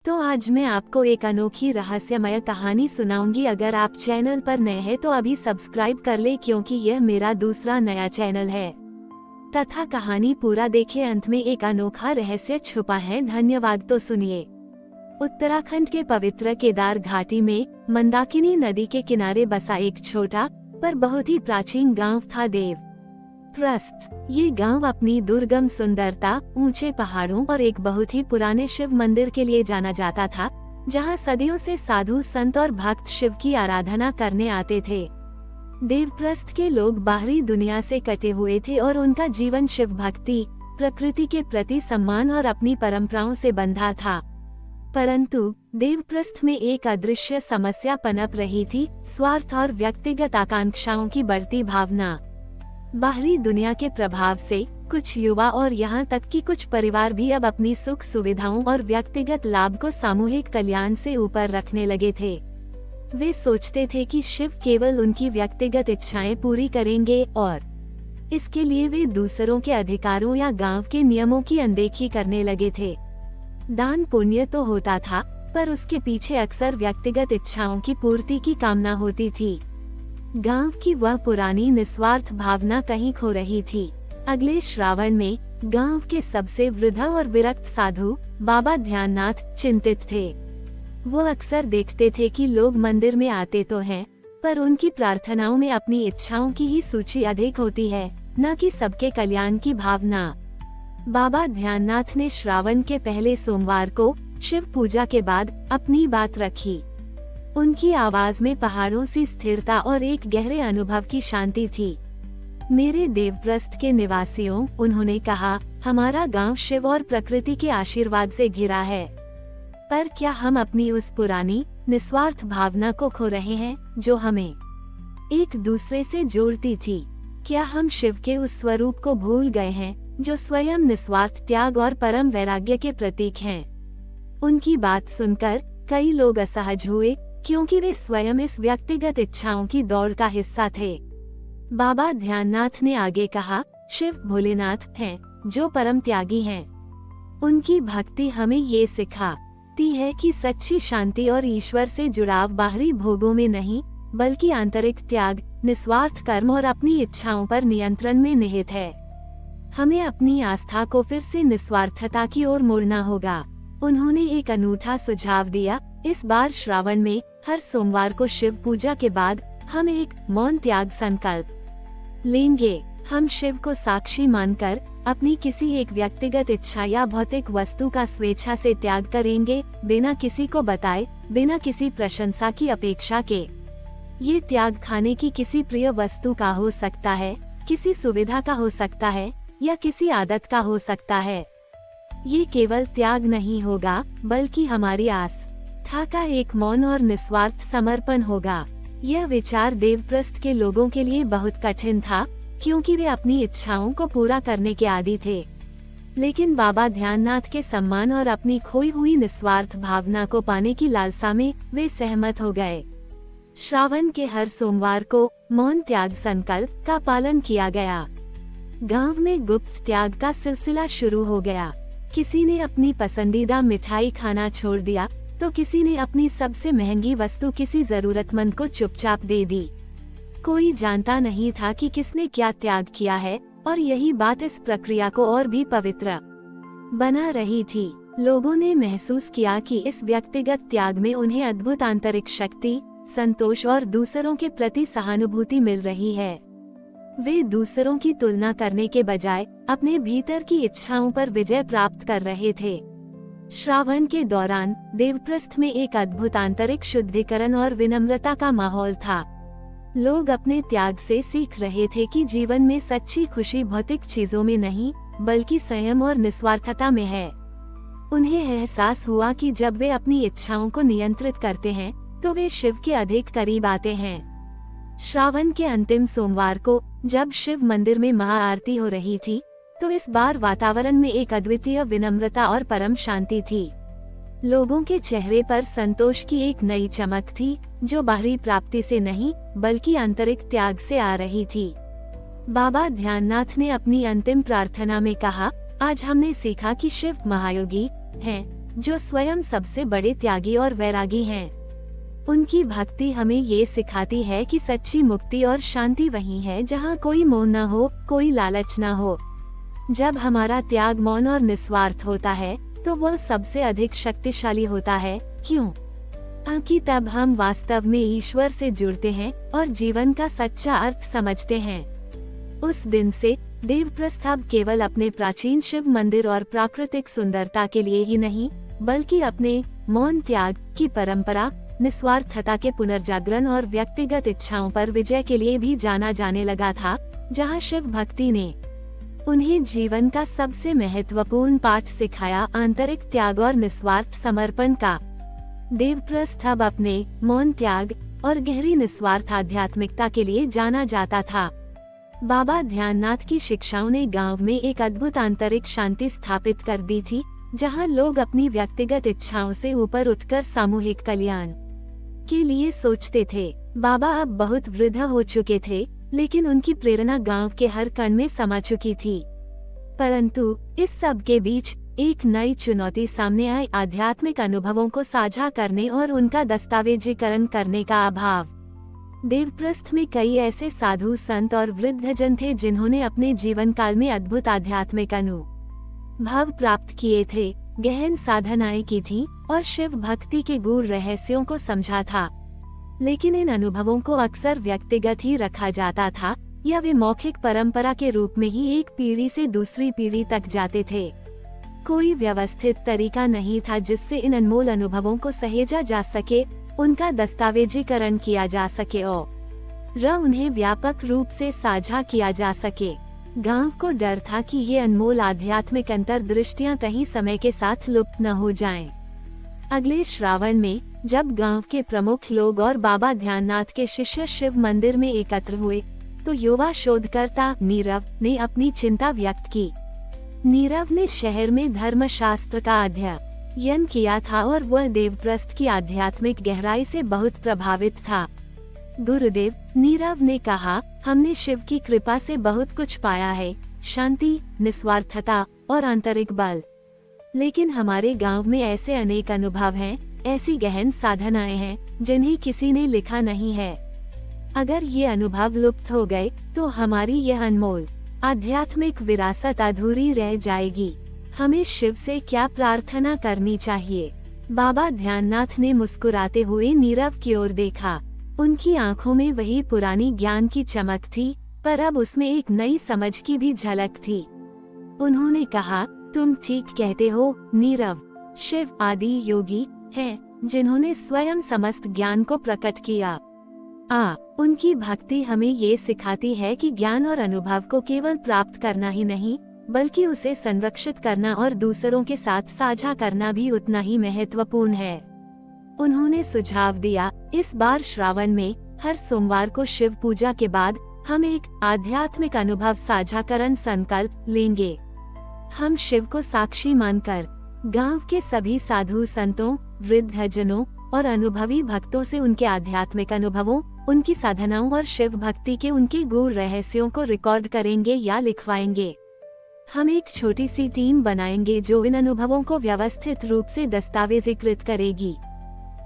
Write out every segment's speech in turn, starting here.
तो आज मैं आपको एक अनोखी रहस्यमय कहानी सुनाऊंगी। अगर आप चैनल पर नए हैं तो अभी सब्सक्राइब कर ले, क्योंकि यह मेरा दूसरा नया चैनल है। तथा कहानी पूरा देखे, अंत में एक अनोखा रहस्य छुपा है। धन्यवाद। तो सुनिए। उत्तराखंड के पवित्र केदार घाटी में मंदाकिनी नदी के किनारे बसा एक छोटा पर बहुत ही प्राचीन गांव था, देवप्रस्थ। ये गांव अपनी दुर्गम सुंदरता, ऊंचे पहाड़ों और एक बहुत ही पुराने शिव मंदिर के लिए जाना जाता था, जहां सदियों से साधु संत और भक्त शिव की आराधना करने आते थे। देवप्रस्थ के लोग बाहरी दुनिया से कटे हुए थे और उनका जीवन शिव भक्ति, प्रकृति के प्रति सम्मान और अपनी परंपराओं से बंधा था। परंतु देवप्रस्थ में एक अदृश्य समस्या पनप रही थी, स्वार्थ और व्यक्तिगत आकांक्षाओं की बढ़ती भावना। बाहरी दुनिया के प्रभाव से कुछ युवा और यहाँ तक कि कुछ परिवार भी अब अपनी सुख सुविधाओं और व्यक्तिगत लाभ को सामूहिक कल्याण से ऊपर रखने लगे थे। वे सोचते थे कि शिव केवल उनकी व्यक्तिगत इच्छाएं पूरी करेंगे और इसके लिए वे दूसरों के अधिकारों या गांव के नियमों की अनदेखी करने लगे थे। दान पुण्य तो होता था, पर उसके पीछे अक्सर व्यक्तिगत इच्छाओं की पूर्ति की कामना होती थी। गांव की वह पुरानी निस्वार्थ भावना कहीं खो रही थी। अगले श्रावण में गांव के सबसे वृद्ध और विरक्त साधु बाबा ध्याननाथ चिंतित थे। वो अक्सर देखते थे कि लोग मंदिर में आते तो हैं, पर उनकी प्रार्थनाओं में अपनी इच्छाओं की ही सूची अधिक होती है, न कि सबके कल्याण की भावना। बाबा ध्याननाथ ने श्रावण के पहले सोमवार को शिव पूजा के बाद अपनी बात रखी। उनकी आवाज में पहाड़ों सी स्थिरता और एक गहरे अनुभव की शांति थी। मेरे देवप्रस्थ के निवासियों, उन्होंने कहा, हमारा गांव शिव और प्रकृति के आशीर्वाद से घिरा है, पर क्या हम अपनी उस पुरानी निस्वार्थ भावना को खो रहे हैं जो हमें एक दूसरे से जोड़ती थी? क्या हम शिव के उस स्वरूप को भूल गए हैं जो स्वयं निस्वार्थ त्याग और परम वैराग्य के प्रतीक हैं? उनकी बात सुनकर कई लोग असहज हुए, क्योंकि वे स्वयं इस व्यक्तिगत इच्छाओं की दौड़ का हिस्सा थे। बाबा ध्याननाथ ने आगे कहा, शिव भोलेनाथ हैं, जो परम त्यागी हैं। उनकी भक्ति हमें ये सिखाती है कि सच्ची शांति और ईश्वर से जुड़ाव बाहरी भोगों में नहीं, बल्कि आंतरिक त्याग, निस्वार्थ कर्म और अपनी इच्छाओं पर नियंत्रण में निहित है। हमें अपनी आस्था को फिर से निस्वार्थता की ओर मोड़ना होगा। उन्होंने एक अनूठा सुझाव दिया, इस बार श्रावण में हर सोमवार को शिव पूजा के बाद हम एक मौन त्याग संकल्प लेंगे। हम शिव को साक्षी मानकर अपनी किसी एक व्यक्तिगत इच्छा या भौतिक वस्तु का स्वेच्छा से त्याग करेंगे, बिना किसी को बताए, बिना किसी प्रशंसा की अपेक्षा के। ये त्याग खाने की किसी प्रिय वस्तु का हो सकता है, किसी सुविधा का हो सकता है, या किसी आदत का हो सकता है। ये केवल त्याग नहीं होगा, बल्कि हमारी आस्था का एक मौन और निस्वार्थ समर्पण होगा। यह विचार देवप्रस्थ के लोगों के लिए बहुत कठिन था, क्योंकि वे अपनी इच्छाओं को पूरा करने के आदी थे। लेकिन बाबा ध्याननाथ के सम्मान और अपनी खोई हुई निस्वार्थ भावना को पाने की लालसा में वे सहमत हो गए। श्रावण के हर सोमवार को मौन त्याग संकल्प का पालन किया गया। गांव में गुप्त त्याग का सिलसिला शुरू हो गया। किसी ने अपनी पसंदीदा मिठाई खाना छोड़ दिया, तो किसी ने अपनी सबसे महंगी वस्तु किसी जरूरतमंद को चुपचाप दे दी। कोई जानता नहीं था कि किसने क्या त्याग किया है, और यही बात इस प्रक्रिया को और भी पवित्र बना रही थी। लोगों ने महसूस किया कि इस व्यक्तिगत त्याग में उन्हें अद्भुत आंतरिक शक्ति, संतोष और दूसरों के प्रति सहानुभूति मिल रही है। वे दूसरों की तुलना करने के बजाय अपने भीतर की इच्छाओं पर विजय प्राप्त कर रहे थे। श्रावण के दौरान देवप्रस्थ में एक अद्भुत आंतरिक शुद्धिकरण और विनम्रता का माहौल था। लोग अपने त्याग से सीख रहे थे कि जीवन में सच्ची खुशी भौतिक चीजों में नहीं, बल्कि संयम और निस्वार्थता में है। उन्हें एहसास हुआ कि जब वे अपनी इच्छाओं को नियंत्रित करते हैं, तो वे शिव के अधिक करीब आते हैं। श्रावण के अंतिम सोमवार को जब शिव मंदिर में महाआरती हो रही थी, तो इस बार वातावरण में एक अद्वितीय विनम्रता और परम शांति थी। लोगों के चेहरे पर संतोष की एक नई चमक थी, जो बाहरी प्राप्ति से नहीं, बल्कि आंतरिक त्याग से आ रही थी। बाबा ध्याननाथ ने अपनी अंतिम प्रार्थना में कहा, आज हमने सीखा कि शिव महायोगी हैं, जो स्वयं सबसे बड़े त्यागी और वैरागी हैं। उनकी भक्ति हमें ये सिखाती है कि सच्ची मुक्ति और शांति वही है जहाँ कोई मोह न हो, कोई लालच न हो। जब हमारा त्याग मौन और निस्वार्थ होता है तो वह सबसे अधिक शक्तिशाली होता है। क्यों? क्योंकि तब हम वास्तव में ईश्वर से जुड़ते हैं और जीवन का सच्चा अर्थ समझते हैं। उस दिन से देवप्रस्थ अब केवल अपने प्राचीन शिव मंदिर और प्राकृतिक सुंदरता के लिए ही नहीं, बल्कि अपने मौन त्याग की परंपरा, निस्वार्थता के पुनर्जागरण और व्यक्तिगत इच्छाओं पर विजय के लिए भी जाना जाने लगा था, जहां शिव भक्ति ने उन्हें जीवन का सबसे महत्वपूर्ण पाठ सिखाया, आंतरिक त्याग और निस्वार्थ समर्पण का। देवप्रस्थ अब अपने मौन त्याग और गहरी निस्वार्थ आध्यात्मिकता के लिए जाना जाता था। बाबा ध्याननाथ की शिक्षाओं ने गांव में एक अद्भुत आंतरिक शांति स्थापित कर दी थी, जहां लोग अपनी व्यक्तिगत इच्छाओं से ऊपर उठकर सामूहिक कल्याण के लिए सोचते थे। बाबा अब बहुत वृद्ध हो चुके थे, लेकिन उनकी प्रेरणा गांव के हर कण में समा चुकी थी। परंतु इस सब के बीच एक नई चुनौती सामने आई, आध्यात्मिक अनुभवों को साझा करने और उनका दस्तावेजीकरण करने का अभाव। देवप्रस्थ में कई ऐसे साधु संत और वृद्धजन थे जिन्होंने अपने जीवन काल में अद्भुत आध्यात्मिक अनुभव प्राप्त किए थे, गहन साधनाएं की थी और शिव भक्ति के गूढ़ रहस्यों को समझा था। लेकिन इन अनुभवों को अक्सर व्यक्तिगत ही रखा जाता था या वे मौखिक परंपरा के रूप में ही एक पीढ़ी से दूसरी पीढ़ी तक जाते थे। कोई व्यवस्थित तरीका नहीं था जिससे इन अनमोल अनुभवों को सहेजा जा सके, उनका दस्तावेजीकरण किया जा सके और उन्हें व्यापक रूप से साझा किया जा सके। गांव को डर था कि ये अनमोल आध्यात्मिक अंतर्दृष्टियां कहीं समय के साथ लुप्त न हो जाएं। अगले श्रावण में जब गांव के प्रमुख लोग और बाबा ध्याननाथ के शिष्य शिव मंदिर में एकत्र हुए, तो युवा शोधकर्ता नीरव ने अपनी चिंता व्यक्त की। नीरव ने शहर में धर्मशास्त्र का अध्ययन किया था और वह देवप्रस्थ की आध्यात्मिक गहराई से बहुत प्रभावित था। गुरुदेव, नीरव ने कहा, हमने शिव की कृपा से बहुत कुछ पाया है, शांति, निस्वार्थता और आंतरिक बल। लेकिन हमारे गांव में ऐसे अनेक अनुभव हैं, ऐसी गहन साधनाएं हैं जिन्हें किसी ने लिखा नहीं है। अगर ये अनुभव लुप्त हो गए तो हमारी यह अनमोल आध्यात्मिक विरासत अधूरी रह जाएगी। हमें शिव से क्या प्रार्थना करनी चाहिए? बाबा ध्याननाथ ने मुस्कुराते हुए नीरव की ओर देखा। उनकी आंखों में वही पुरानी ज्ञान की चमक थी, पर अब उसमें एक नई समझ की भी झलक थी। उन्होंने कहा, तुम ठीक कहते हो नीरव, शिव आदि योगी हैं जिन्होंने स्वयं समस्त ज्ञान को प्रकट किया। उनकी भक्ति हमें ये सिखाती है कि ज्ञान और अनुभव को केवल प्राप्त करना ही नहीं, बल्कि उसे संरक्षित करना और दूसरों के साथ साझा करना भी उतना ही महत्वपूर्ण है। उन्होंने सुझाव दिया, इस बार श्रावण में हर सोमवार को शिव पूजा के बाद हम एक आध्यात्मिक अनुभव साझाकरण संकल्प लेंगे। हम शिव को साक्षी मानकर गांव के सभी साधु संतों, वृद्धजनों और अनुभवी भक्तों से उनके आध्यात्मिक अनुभवों, उनकी साधनाओं और शिव भक्ति के उनके गूढ़ रहस्यों को रिकॉर्ड करेंगे या लिखवाएंगे। हम एक छोटी सी टीम बनाएंगे जो इन अनुभवों को व्यवस्थित रूप से दस्तावेजीकृत करेगी।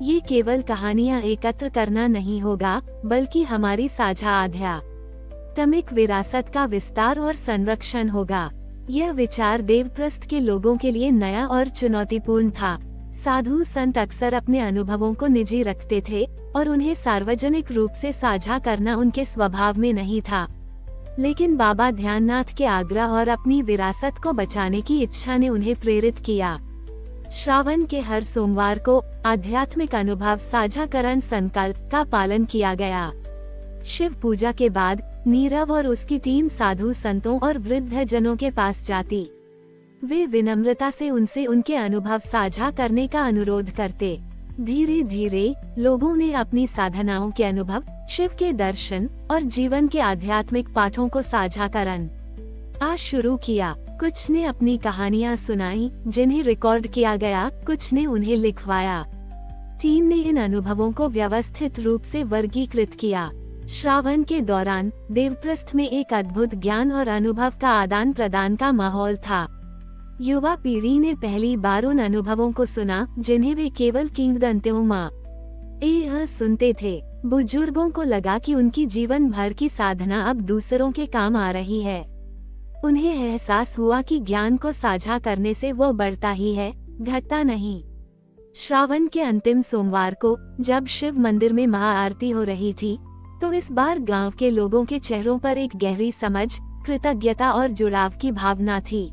ये केवल कहानियां एकत्र करना नहीं होगा, बल्कि हमारी साझा आध्यात्मिक विरासत का विस्तार और संरक्षण होगा। यह विचार देवप्रस्थ के लोगों के लिए नया और चुनौतीपूर्ण था। साधु संत अक्सर अपने अनुभवों को निजी रखते थे और उन्हें सार्वजनिक रूप से साझा करना उनके स्वभाव में नहीं था। लेकिन बाबा ध्याननाथ के आग्रह और अपनी विरासत को बचाने की इच्छा ने उन्हें प्रेरित किया। श्रावण के हर सोमवार को आध्यात्मिक अनुभव साझाकरण संकल्प का पालन किया गया। शिव पूजा के बाद नीरव और उसकी टीम साधु संतों और वृद्ध जनों के पास जाती। वे विनम्रता से उनसे उनके अनुभव साझा करने का अनुरोध करते। धीरे धीरे लोगों ने अपनी साधनाओं के अनुभव, शिव के दर्शन और जीवन के आध्यात्मिक पाठों को साझाकरण शुरू किया। कुछ ने अपनी कहानियां सुनाई जिन्हें रिकॉर्ड किया गया, कुछ ने उन्हें लिखवाया। टीम ने इन अनुभवों को व्यवस्थित रूप से वर्गीकृत किया। श्रावण के दौरान देवप्रस्थ में एक अद्भुत ज्ञान और अनुभव का आदान प्रदान का माहौल था। युवा पीढ़ी ने पहली बार उन अनुभवों को सुना जिन्हें वे केवल किंवदंतियों सुनते थे। बुजुर्गों को लगा कि उनकी जीवन भर की साधना अब दूसरों के काम आ रही है। उन्हें एहसास हुआ कि ज्ञान को साझा करने से वो बढ़ता ही है, घटता नहीं। श्रावण के अंतिम सोमवार को जब शिव मंदिर में महाआरती हो रही थी, तो इस बार गांव के लोगों के चेहरों पर एक गहरी समझ, कृतज्ञता और जुड़ाव की भावना थी।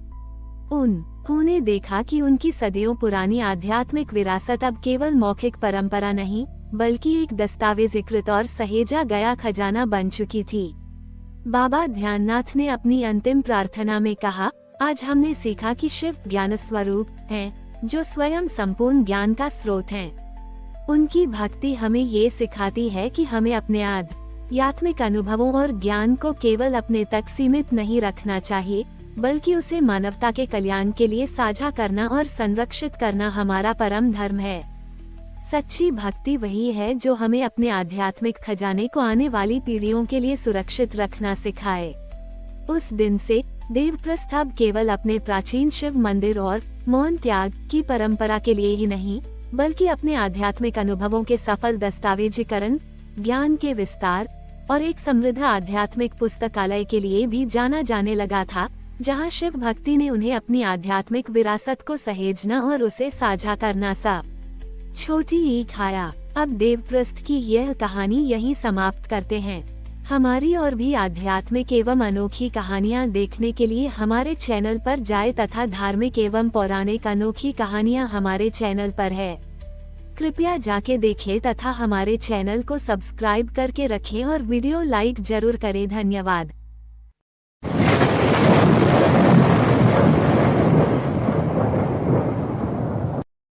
उन्होंने देखा कि उनकी सदियों पुरानी आध्यात्मिक विरासत अब केवल मौखिक परंपरा नहीं, बल्कि एक दस्तावेजीकृत और सहेजा गया खजाना बन चुकी थी। बाबा ध्याननाथ ने अपनी अंतिम प्रार्थना में कहा, आज हमने सीखा कि शिव ज्ञान स्वरूप हैं, जो स्वयं संपूर्ण ज्ञान का स्रोत हैं। उनकी भक्ति हमें ये सिखाती है कि हमें अपने आध्यात्मिक अनुभवों और ज्ञान को केवल अपने तक सीमित नहीं रखना चाहिए, बल्कि उसे मानवता के कल्याण के लिए साझा करना और संरक्षित करना हमारा परम धर्म है। सच्ची भक्ति वही है जो हमें अपने आध्यात्मिक खजाने को आने वाली पीढ़ियों के लिए सुरक्षित रखना सिखाए। उस दिन से देवप्रस्थ अब केवल अपने प्राचीन शिव मंदिर और मौन त्याग की परंपरा के लिए ही नहीं, बल्कि अपने आध्यात्मिक अनुभवों के सफल दस्तावेजीकरण, ज्ञान के विस्तार और एक समृद्ध आध्यात्मिक पुस्तकालय के लिए भी जाना जाने लगा था, जहां शिव भक्ति ने उन्हें अपनी आध्यात्मिक विरासत को सहेजना और उसे साझा करना सा छोटी ईख आया। अब देवप्रस्थ की यह कहानी यहीं समाप्त करते हैं। हमारी और भी आध्यात्मिक एवं अनोखी कहानियाँ देखने के लिए हमारे चैनल पर जाएं तथा धार्मिक एवं पौराणिक अनोखी कहानियाँ हमारे चैनल पर है। कृपया जाके देखें तथा हमारे चैनल को सब्सक्राइब करके रखें और वीडियो लाइक जरूर करें। धन्यवाद।